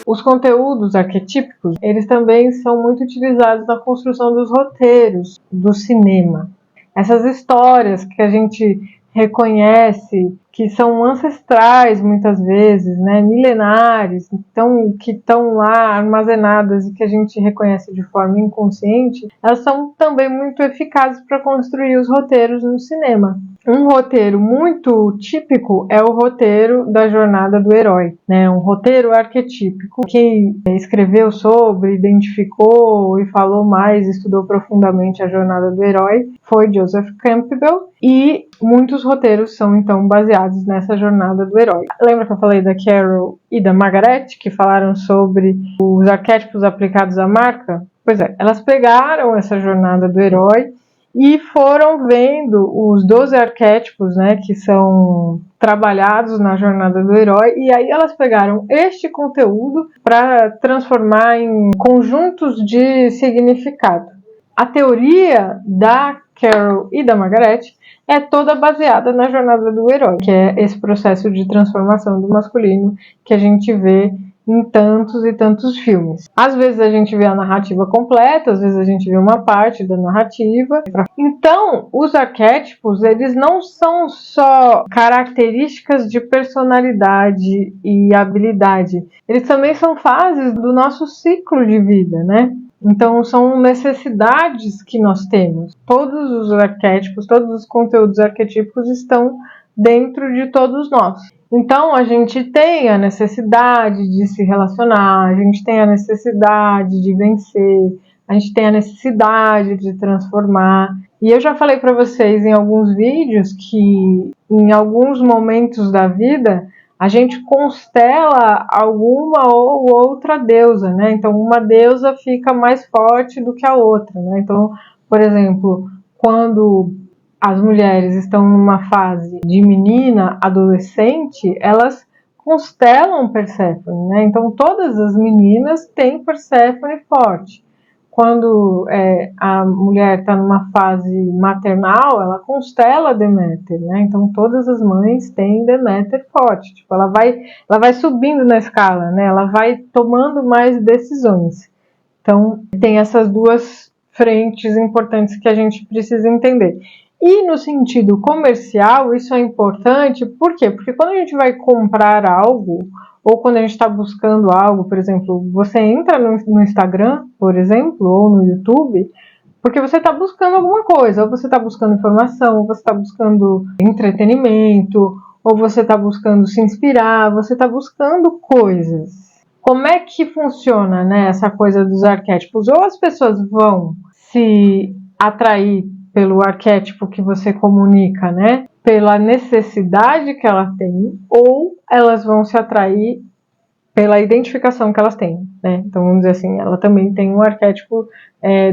os conteúdos arquetípicos, eles também são muito utilizados na construção dos roteiros do cinema. Essas histórias que a gente reconhece, que são ancestrais muitas vezes, né, milenares, então, que estão lá armazenadas e que a gente reconhece de forma inconsciente, elas são também muito eficazes para construir os roteiros no cinema. Um roteiro muito típico é o roteiro da jornada do herói, né? Um roteiro arquetípico. Quem escreveu sobre, identificou e falou mais, estudou profundamente a jornada do herói foi Joseph Campbell, e muitos roteiros são então baseados nessa jornada do herói. Lembra que eu falei da Carol e da Margaret, que falaram sobre os arquétipos aplicados à marca? Pois é, elas pegaram essa jornada do herói e foram vendo os 12 arquétipos, né, que são trabalhados na jornada do herói, e aí elas pegaram este conteúdo para transformar em conjuntos de significado. A teoria da Carol e da Margaret é toda baseada na jornada do herói, que é esse processo de transformação do masculino que a gente vê em tantos e tantos filmes. Às vezes a gente vê a narrativa completa, às vezes a gente vê uma parte da narrativa. Então, os arquétipos, eles não são só características de personalidade e habilidade, eles também são fases do nosso ciclo de vida, né? Então, são necessidades que nós temos. Todos os arquétipos, todos os conteúdos arquetípicos estão dentro de todos nós. Então, a gente tem a necessidade de se relacionar, a gente tem a necessidade de vencer, a gente tem a necessidade de transformar. E eu já falei para vocês em alguns vídeos que, em alguns momentos da vida, a gente constela alguma ou outra deusa, né? Então, uma deusa fica mais forte do que a outra, né? Então, por exemplo, quando as mulheres estão numa fase de menina, adolescente, elas constelam Perséfone, né? Então, todas as meninas têm Perséfone forte. Quando a mulher está numa fase maternal, ela constela Deméter, né? Então, todas as mães têm Deméter forte. Tipo, ela vai subindo na escala, né? Ela vai tomando mais decisões. Então, tem essas duas frentes importantes que a gente precisa entender. E no sentido comercial, isso é importante, por quê? Porque quando a gente vai comprar algo, ou quando a gente está buscando algo, por exemplo, você entra no Instagram, por exemplo, ou no YouTube, porque você está buscando alguma coisa, ou você está buscando informação, ou você está buscando entretenimento, ou você está buscando se inspirar, você está buscando coisas. Como é que funciona, né, essa coisa dos arquétipos? Ou as pessoas vão se atrair pelo arquétipo que você comunica, né? Pela necessidade que ela tem, ou elas vão se atrair pela identificação que elas têm, né? Então, vamos dizer assim, ela também tem um arquétipo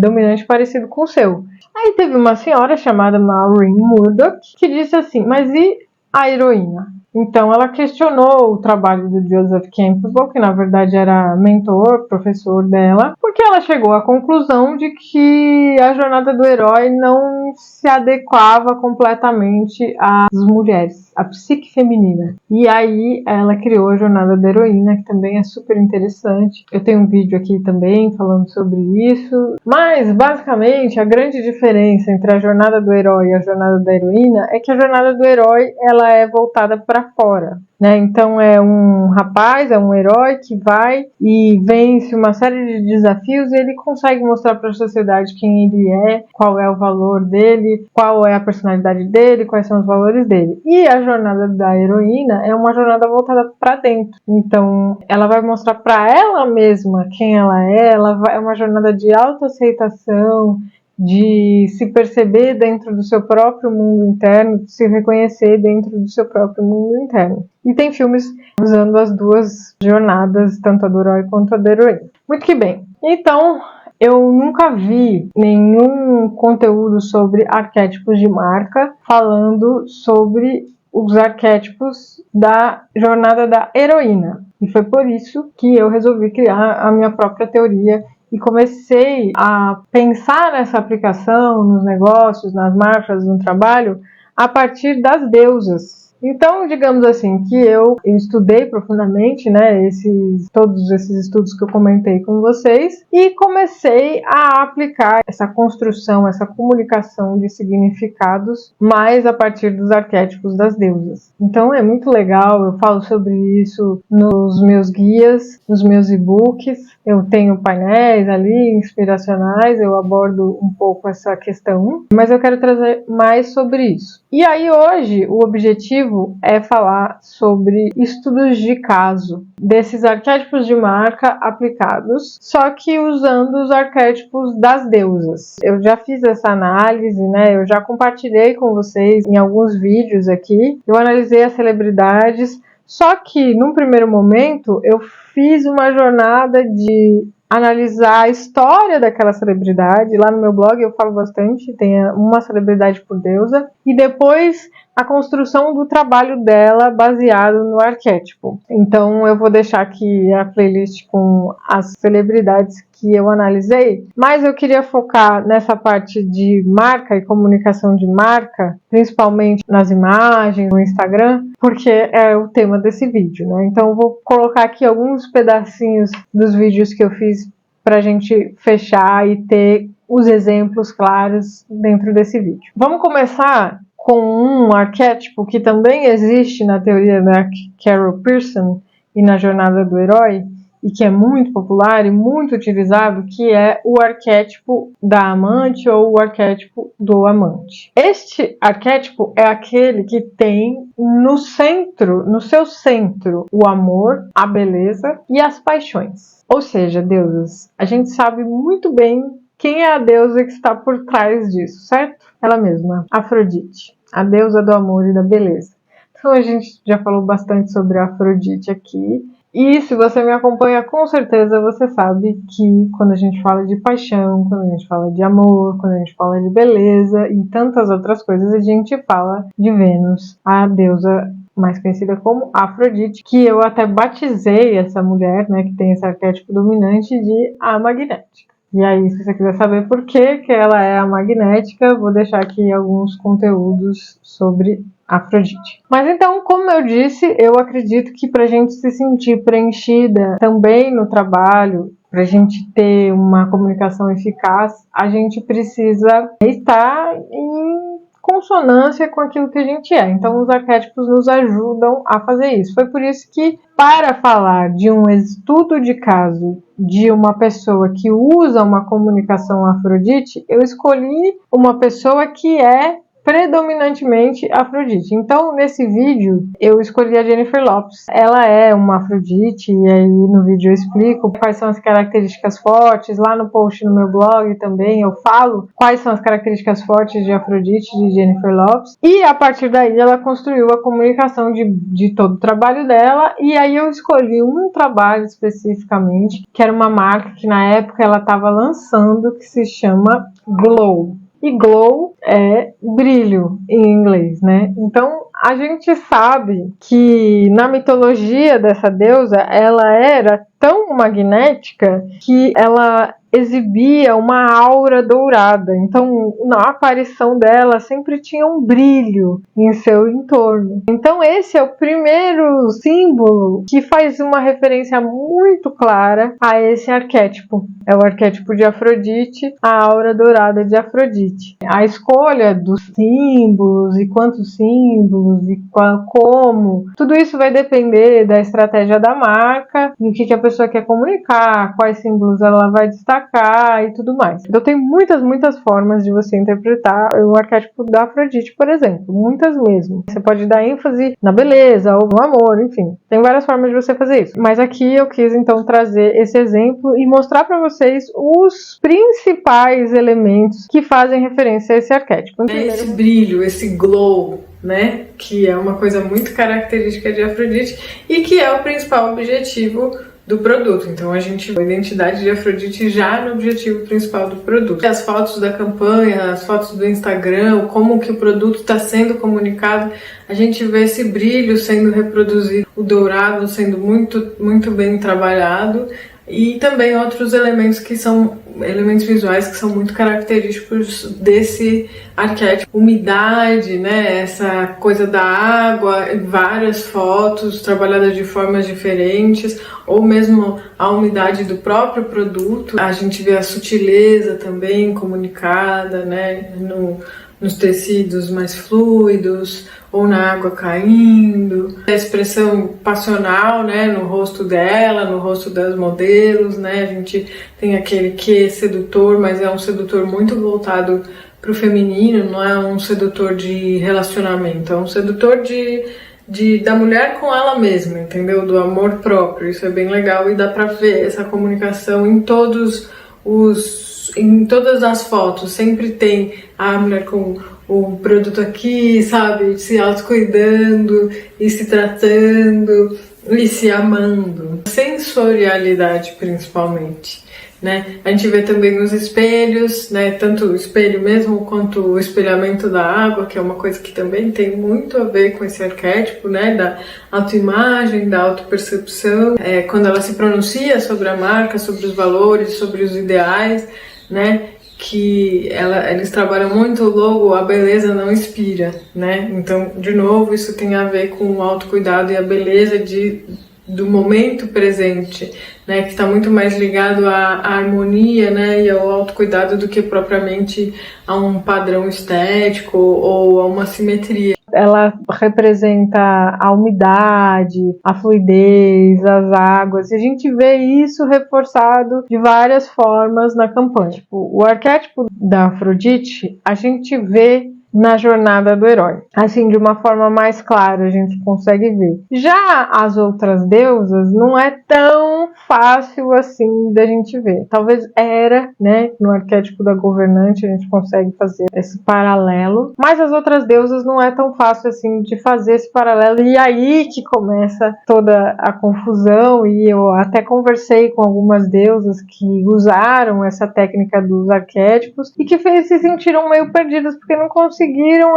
dominante parecido com o seu. Aí teve uma senhora chamada Maureen Murdoch que disse assim, mas e a heroína? Então, ela questionou o trabalho do Joseph Campbell, que na verdade era mentor, professor dela, porque ela chegou à conclusão de que a jornada do herói não se adequava completamente às mulheres, à psique feminina. E aí ela criou a jornada da heroína, que também é super interessante. Eu tenho um vídeo aqui também falando sobre isso. Mas, basicamente, a grande diferença entre a jornada do herói e a jornada da heroína é que a jornada do herói ela é voltada para fora, né? Então é um rapaz, é um herói que vai e vence uma série de desafios e ele consegue mostrar para a sociedade quem ele é, qual é o valor dele, qual é a personalidade dele, quais são os valores dele. E a jornada da heroína é uma jornada voltada para dentro. Então ela vai mostrar para ela mesma quem ela é, é uma jornada de autoaceitação, de se perceber dentro do seu próprio mundo interno, de se reconhecer dentro do seu próprio mundo interno. E tem filmes usando as duas jornadas, tanto a do herói quanto a da heroína. Muito que bem. Então, eu nunca vi nenhum conteúdo sobre arquétipos de marca falando sobre os arquétipos da jornada da heroína. E foi por isso que eu resolvi criar a minha própria teoria e comecei a pensar nessa aplicação nos negócios, nas marcas, no trabalho, a partir das deusas. Então, digamos assim, que eu estudei profundamente, né, todos esses estudos que eu comentei com vocês, e comecei a aplicar essa construção, essa comunicação de significados mais a partir dos arquétipos das deusas. Então é muito legal, eu falo sobre isso nos meus guias, nos meus e-books, eu tenho painéis ali inspiracionais, eu abordo um pouco essa questão, mas eu quero trazer mais sobre isso. E aí hoje o objetivo é falar sobre estudos de caso, desses arquétipos de marca aplicados, só que usando os arquétipos das deusas. Eu já fiz essa análise, né? Eu já compartilhei com vocês em alguns vídeos aqui. Eu analisei as celebridades, só que num primeiro momento eu fiz uma jornada de analisar a história daquela celebridade. Lá no meu blog eu falo bastante, tem uma celebridade por deusa, e depois a construção do trabalho dela baseado no arquétipo. Então eu vou deixar aqui a playlist com as celebridades que eu analisei, mas eu queria focar nessa parte de marca e comunicação de marca, principalmente nas imagens, no Instagram, porque é o tema desse vídeo, né? Então eu vou colocar aqui alguns pedacinhos dos vídeos que eu fiz para a gente fechar e ter os exemplos claros dentro desse vídeo. Vamos começar com um arquétipo que também existe na teoria da Carol Pearson e na jornada do herói, e que é muito popular e muito utilizado, que é o arquétipo da amante ou o arquétipo do amante. Este arquétipo é aquele que tem no seu centro, o amor, a beleza e as paixões. Ou seja, deusas, a gente sabe muito bem quem é a deusa que está por trás disso, certo? Ela mesma, Afrodite, a deusa do amor e da beleza. Então a gente já falou bastante sobre a Afrodite aqui. E se você me acompanha, com certeza você sabe que quando a gente fala de paixão, quando a gente fala de amor, quando a gente fala de beleza e tantas outras coisas, a gente fala de Vênus, a deusa mais conhecida como Afrodite, que eu até batizei essa mulher, né, que tem esse arquétipo dominante, de a magnética. E aí, se você quiser saber por que ela é a magnética, vou deixar aqui alguns conteúdos sobre Afrodite. Mas então, como eu disse, eu acredito que para a gente se sentir preenchida também no trabalho, para a gente ter uma comunicação eficaz, a gente precisa estar em consonância com aquilo que a gente é. Então, os arquétipos nos ajudam a fazer isso. Foi por isso que, para falar de um estudo de caso de uma pessoa que usa uma comunicação Afrodite, eu escolhi uma pessoa que é predominantemente Afrodite. Então, nesse vídeo, eu escolhi a Jennifer Lopez. Ela é uma Afrodite, e aí no vídeo eu explico quais são as características fortes. Lá no post no meu blog também eu falo quais são as características fortes de Afrodite, de Jennifer Lopez. E a partir daí ela construiu a comunicação de todo o trabalho dela, e aí eu escolhi um trabalho especificamente, que era uma marca que na época ela estava lançando, que se chama Glow. E glow é brilho em inglês, né? Então, a gente sabe que na mitologia dessa deusa, ela era tão magnética que ela exibia uma aura dourada. Então, na aparição dela, sempre tinha um brilho em seu entorno. Então, esse é o primeiro símbolo que faz uma referência muito clara a esse arquétipo. É o arquétipo de Afrodite, a aura dourada de Afrodite. A escolha dos símbolos e quantos símbolos e como, tudo isso vai depender da estratégia da marca e o que a pessoa quer comunicar, quais símbolos ela vai destacar e tudo mais. Então tem muitas formas de você interpretar o arquétipo da Afrodite, por exemplo, muitas mesmo. Você pode dar ênfase na beleza ou no amor, enfim, tem várias formas de você fazer isso. Mas aqui eu quis então trazer esse exemplo e mostrar para vocês os principais elementos que fazem referência a esse arquétipo. Esse brilho, esse glow, né, que é uma coisa muito característica de Afrodite e que é o principal objetivo do produto. Então a gente vê a identidade de Afrodite já no objetivo principal do produto. As fotos da campanha, as fotos do Instagram, como que o produto está sendo comunicado, a gente vê esse brilho sendo reproduzido, o dourado sendo muito bem trabalhado. e também outros elementos que são elementos visuais que são muito característicos desse arquétipo. Umidade, né? Essa coisa da água, várias fotos trabalhadas de formas diferentes, ou mesmo a umidade do próprio produto. A gente vê a sutileza também comunicada, né? Nos tecidos mais fluidos, ou na água caindo, a expressão passional, né, no rosto dela, no rosto das modelos, né, a gente tem aquele quê sedutor, mas é um sedutor muito voltado para o feminino, não é um sedutor de relacionamento, é um sedutor da mulher com ela mesma, entendeu? Do amor próprio, isso é bem legal e dá para ver essa comunicação em todas as fotos, sempre tem a mulher com o produto aqui, sabe, se autocuidando e se tratando e se amando. Sensorialidade, principalmente, né? A gente vê também os espelhos, né? Tanto o espelho mesmo quanto o espelhamento da água, que é uma coisa que também tem muito a ver com esse arquétipo, né? Da autoimagem, da autopercepção. Quando ela se pronuncia sobre a marca, sobre os valores, sobre os ideais, né? Que eles trabalham muito o logo, a beleza não inspira, né? Então, de novo, isso tem a ver com o autocuidado e a beleza do momento presente, né? Que está muito mais ligado à harmonia, né? E ao autocuidado do que propriamente a um padrão estético ou a uma simetria. Ela representa a umidade, a fluidez, as águas, e a gente vê isso reforçado de várias formas na campanha. Tipo, o arquétipo da Afrodite, a gente vê na jornada do herói. Assim, de uma forma mais clara, a gente consegue ver. Já as outras deusas, não é tão fácil assim da gente ver. Talvez Hera, né, no arquétipo da governante, a gente consegue fazer esse paralelo, mas as outras deusas não é tão fácil assim de fazer esse paralelo, e aí que começa toda a confusão, e eu até conversei com algumas deusas que usaram essa técnica dos arquétipos e que se sentiram meio perdidas porque não conseguiram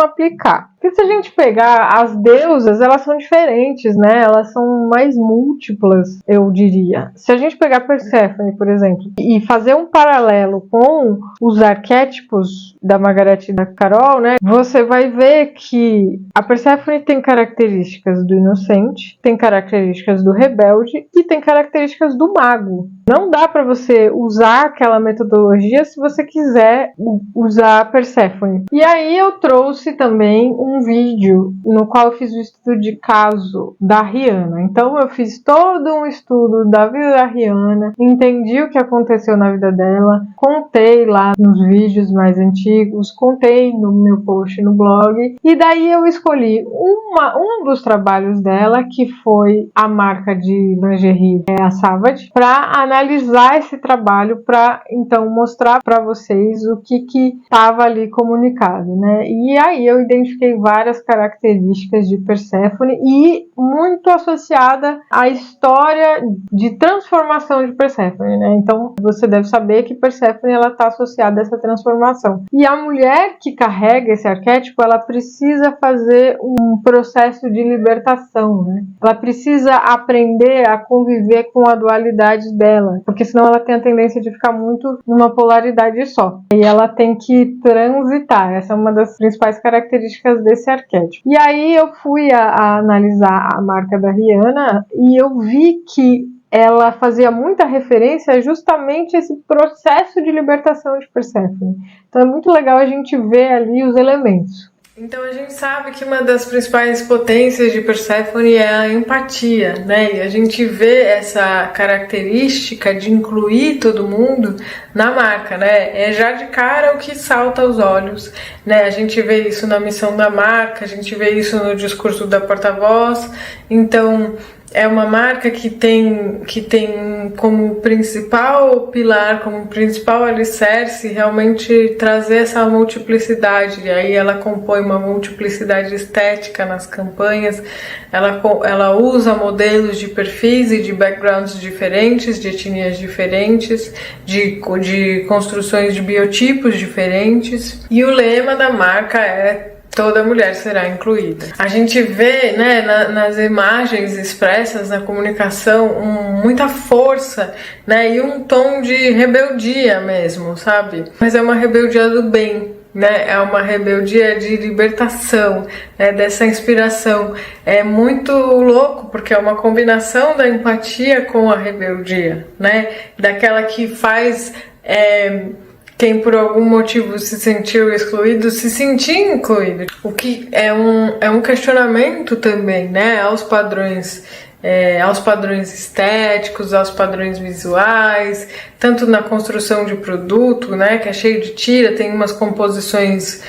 aplicar. Porque se a gente pegar as deusas, elas são diferentes, né? Elas são mais múltiplas, eu diria. Se a gente pegar Perséfone, por exemplo, e fazer um paralelo com os arquétipos da Margareth e da Carol, né? Você vai ver que a Perséfone tem características do inocente, tem características do rebelde e tem características do mago. Não dá para você usar aquela metodologia se você quiser usar a Perséfone. E aí eu trouxe também um vídeo no qual eu fiz o estudo de caso da Rihanna. Então eu fiz todo um estudo da vida da Rihanna, entendi o que aconteceu na vida dela, contei lá nos vídeos mais antigos, contei no meu post no blog, e daí eu escolhi um dos trabalhos dela, que foi a marca de lingerie, a Savage, para analisar esse trabalho, para então mostrar para vocês o que estava ali comunicado, né? E aí eu identifiquei várias características de Perséfone e muito associada à história de transformação de Perséfone, né? Então você deve saber que Perséfone ela está associada a essa transformação. E a mulher que carrega esse arquétipo, ela precisa fazer um processo de libertação, né? Ela precisa aprender a conviver com a dualidade dela, porque senão ela tem a tendência de ficar muito numa polaridade só. E ela tem que transitar. Essa é uma das principais características desse arquétipo. E aí eu fui a analisar a marca da Rihanna e eu vi que ela fazia muita referência a justamente esse processo de libertação de Perséfone. Então é muito legal a gente ver ali os elementos. Então a gente sabe que uma das principais potências de Perséfone é a empatia, né? E a gente vê essa característica de incluir todo mundo na marca, né? É já de cara o que salta aos olhos, né? A gente vê isso na missão da marca, a gente vê isso no discurso da porta-voz. Então é uma marca que tem como principal pilar, como principal alicerce, realmente trazer essa multiplicidade. E aí ela compõe uma multiplicidade estética nas campanhas, ela usa modelos de perfis e de backgrounds diferentes, de etnias diferentes, de construções de biotipos diferentes. E o lema da marca é toda mulher será incluída. A gente vê, né, nas imagens expressas na comunicação muita força, né, e um tom de rebeldia mesmo, sabe? Mas é uma rebeldia do bem, né? É uma rebeldia de libertação, né, dessa inspiração. É muito louco porque é uma combinação da empatia com a rebeldia, né? Daquela que faz quem por algum motivo se sentiu excluído se sentir incluído, o que é um questionamento também, né, aos padrões estéticos, aos padrões visuais, tanto na construção de produto, né, que é cheio de tira, tem umas composições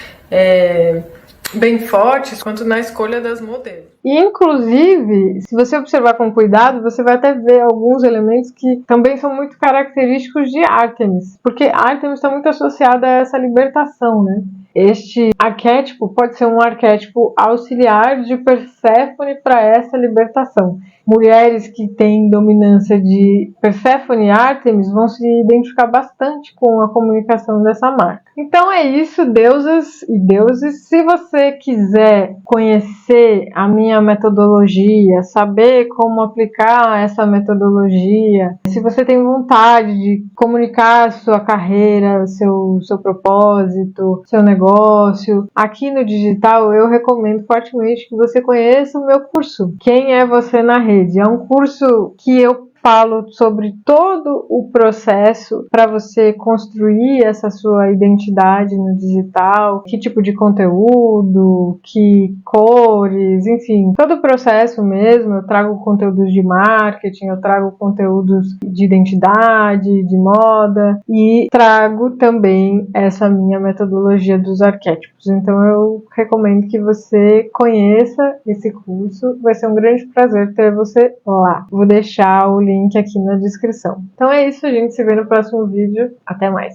bem fortes, quanto na escolha das modelos. E, inclusive, se você observar com cuidado, você vai até ver alguns elementos que também são muito característicos de Ártemis, porque Ártemis está muito associada a essa libertação, né? Este arquétipo pode ser um arquétipo auxiliar de Perséfone para essa libertação. Mulheres que têm dominância de Perséfone e Ártemis vão se identificar bastante com a comunicação dessa marca. Então é isso, deusas e deuses. Se você quiser conhecer a minha metodologia, saber como aplicar essa metodologia, se você tem vontade de comunicar sua carreira, seu propósito, seu negócio, aqui no digital eu recomendo fortemente que você conheça o meu curso, Quem é Você na Rede? É um curso que eu falo sobre todo o processo para você construir essa sua identidade no digital, que tipo de conteúdo, que cores, enfim, todo o processo mesmo. Eu trago conteúdos de marketing, eu trago conteúdos de identidade, de moda e trago também essa minha metodologia dos arquétipos. Então eu recomendo que você conheça esse curso, vai ser um grande prazer ter você lá. Vou deixar o link aqui na descrição. Então é isso, a gente se vê no próximo vídeo. Até mais!